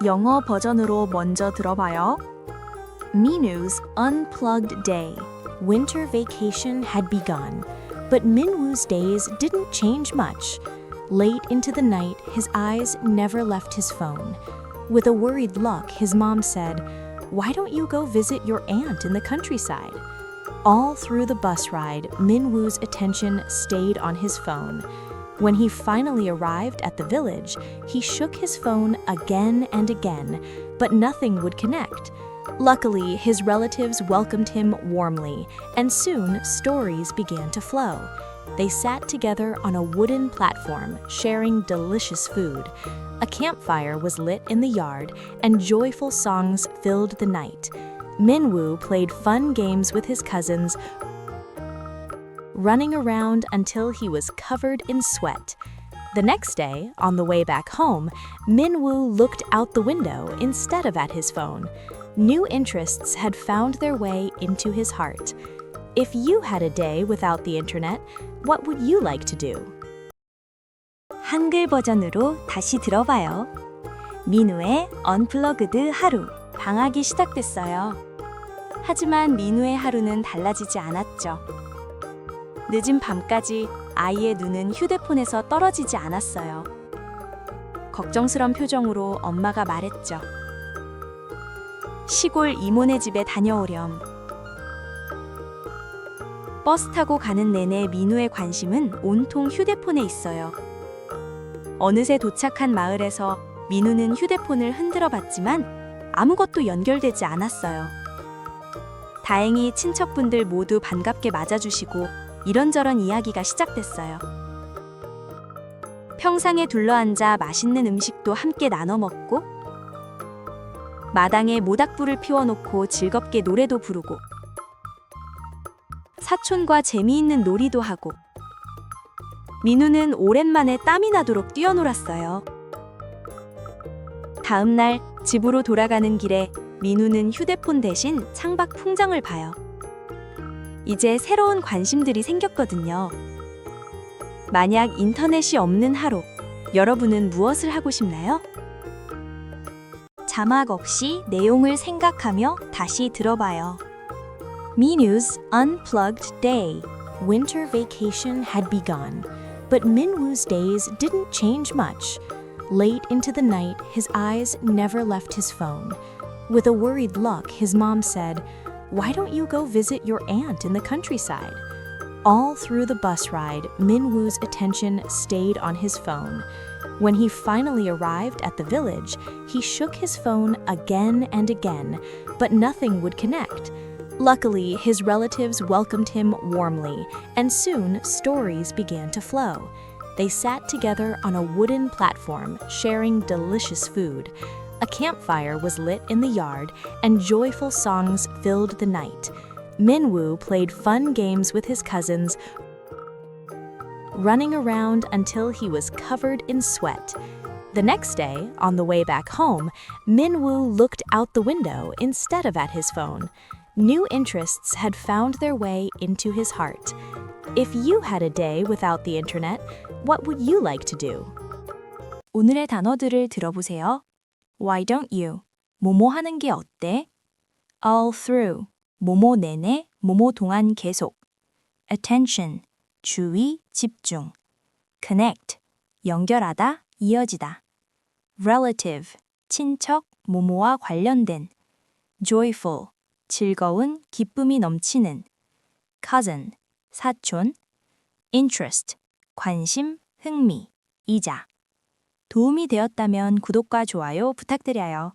영어 버전으로 먼저 들어봐요. Minu's unplugged day. Winter vacation had begun, but Minwoo's days didn't change much. Late into the night, his eyes never left his phone. With a worried look, his mom said, "Why don't you go visit your aunt in the countryside?" All through the bus ride, Minwoo's attention stayed on his phone. When he finally arrived at the village, he shook his phone again and again, but nothing would connect. Luckily, his relatives welcomed him warmly, and soon stories began to flow. They sat together on a wooden platform, sharing delicious food. A campfire was lit in the yard, and joyful songs filled the night. Minwoo played fun games with his cousins, running around until he was covered in sweat. The next day, on the way back home, Minwoo looked out the window instead of at his phone. New interests had found their way into his heart. If you had a day without the internet, what would you like to do? 한글 버전으로 다시 들어봐요. 민우의 언플러그드 하루. 방학이 시작됐어요. 하지만 민우의 하루는 달라지지 않았죠. 늦은 밤까지 아이의 눈은 휴대폰에서 떨어지지 않았어요. 걱정스런 표정으로 엄마가 말했죠. 시골 이모네 집에 다녀오렴. 버스 타고 가는 내내 민우의 관심은 온통 휴대폰에 있어요. 어느새 도착한 마을에서 민우는 휴대폰을 흔들어 봤지만 아무것도 연결되지 않았어요. 다행히 친척분들 모두 반갑게 맞아주시고 이런저런 이야기가 시작됐어요. 평상에 둘러앉아 맛있는 음식도 함께 나눠 먹고 마당에 모닥불을 피워놓고 즐겁게 노래도 부르고 사촌과 재미있는 놀이도 하고 민우는 오랜만에 땀이 나도록 뛰어놀았어요. 다음 날 집으로 돌아가는 길에 민우는 휴대폰 대신 창밖 풍경을 봐요. 이제 새로운 관심들이 생겼거든요. 만약 인터넷이 없는 하루, 여러분은 무엇을 하고 싶나요? 자막 없이 내용을 생각하며 다시 들어봐요. Minu's unplugged day. Winter vacation had begun, but Minwoo's days didn't change much. Late into the night, his eyes never left his phone. With a worried look, his mom said, "Why don't you go visit your aunt in the countryside?" All through the bus ride, Minwoo's attention stayed on his phone. When he finally arrived at the village, he shook his phone again and again, but nothing would connect. Luckily, his relatives welcomed him warmly, and soon stories began to flow. They sat together on a wooden platform, sharing delicious food. A campfire was lit in the yard, and joyful songs filled the night. Minwoo played fun games with his cousins, running around until he was covered in sweat. The next day, on the way back home, Minwoo looked out the window instead of at his phone. New interests had found their way into his heart. If you had a day without the internet, what would you like to do? 오늘의 단어들을 들어보세요. Why don't you? 뭐뭐 하는 게 어때? All through. 뭐뭐 내내, 뭐뭐 동안 계속. Attention. 주의, 집중. Connect. 연결하다, 이어지다. Relative. 친척, 뭐뭐와 관련된. Joyful. 즐거운, 기쁨이 넘치는. Cousin. 사촌. Interest. 관심, 흥미, 이자. 도움이 되었다면 구독과 좋아요 부탁드려요.